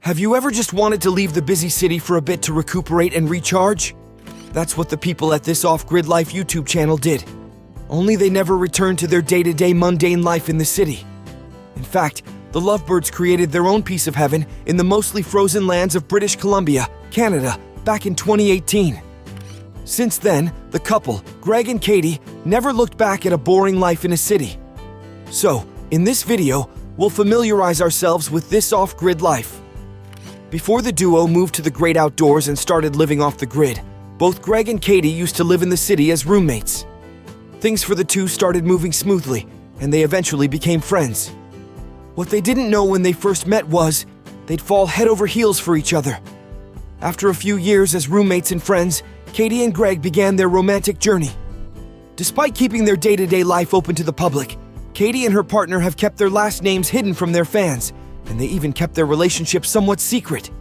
Have you ever just wanted to leave the busy city for a bit to recuperate and recharge? That's what the people at this Off-Grid Life YouTube channel did. Only they never returned to their day-to-day mundane life in the city. In fact, the Lovebirds created their own piece of heaven in the mostly frozen lands of British Columbia, Canada, back in 2018. Since then, the couple, Greg and Katie, never looked back at a boring life in a city. So, in this video, we'll familiarize ourselves with this off-grid life. Before the duo moved to the great outdoors and started living off the grid, both Greg and Katie used to live in the city as roommates. Things for the two started moving smoothly, and they eventually became friends. What they didn't know when they first met was they'd fall head over heels for each other. After a few years as roommates and friends, Katie and Greg began their romantic journey. Despite keeping their day-to-day life open to the public, Katie and her partner have kept their last names hidden from their fans, and they even kept their relationship somewhat secret.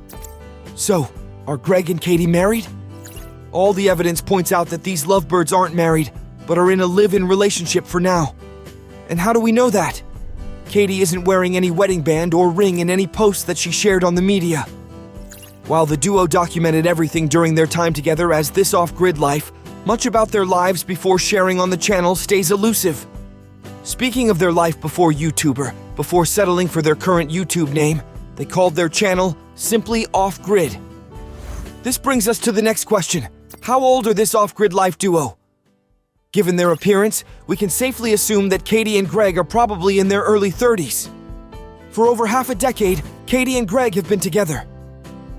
So, are Greg and Katie married? All the evidence points out that these lovebirds aren't married, but are in a live-in relationship for now. And how do we know that? Katie isn't wearing any wedding band or ring in any posts that she shared on the media. While the duo documented everything during their time together as this off-grid life, much about their lives before sharing on the channel stays elusive. Speaking of their life before YouTuber, before settling for their current YouTube name, they called their channel simply Off-Grid. This brings us to the next question. How old are this off-grid life duo? Given their appearance, we can safely assume that Katie and Greg are probably in their early 30s. For over half a decade, Katie and Greg have been together.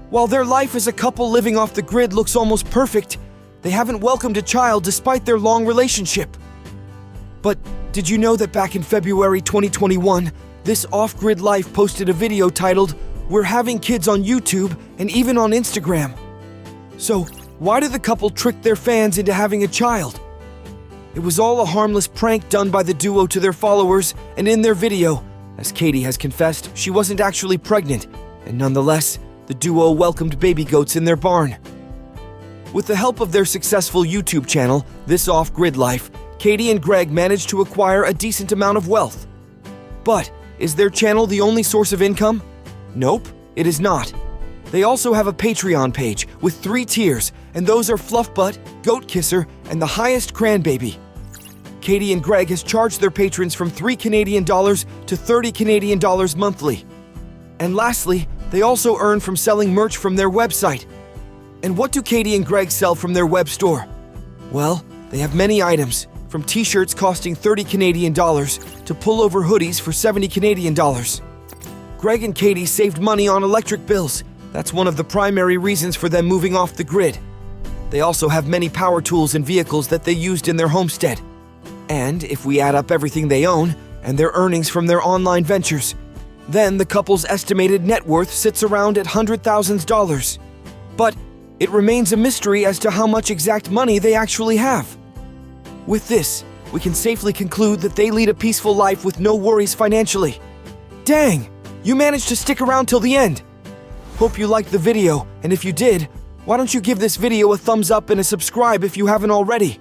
While their life as a couple living off the grid looks almost perfect, they haven't welcomed a child despite their long relationship. But did you know that back in February 2021, this off-grid life posted a video titled, "We're having kids on YouTube and even on Instagram." So, why did the couple trick their fans into having a child? It was all a harmless prank done by the duo to their followers, and in their video, as Katie has confessed, she wasn't actually pregnant, and nonetheless, the duo welcomed baby goats in their barn. With the help of their successful YouTube channel, This Off-Grid Life, Katie and Greg managed to acquire a decent amount of wealth. But is their channel the only source of income? Nope, it is not. They also have a Patreon page with 3 tiers, and those are Fluff Butt, Goat Kisser, and the highest Cranbaby. Katie and Greg has charged their patrons from $3 Canadian to $30 Canadian monthly. And lastly, they also earn from selling merch from their website. And what do Katie and Greg sell from their web store? Well, they have many items, from t-shirts costing $30 Canadian to pullover hoodies for $70 Canadian. Greg and Katie saved money on electric bills. That's one of the primary reasons for them moving off the grid. They also have many power tools and vehicles that they used in their homestead. And if we add up everything they own and their earnings from their online ventures, then the couple's estimated net worth sits around at $100,000. But it remains a mystery as to how much exact money they actually have. With this, we can safely conclude that they lead a peaceful life with no worries financially. Dang, you managed to stick around till the end. Hope you liked the video, and if you did, why don't you give this video a thumbs up and a subscribe if you haven't already?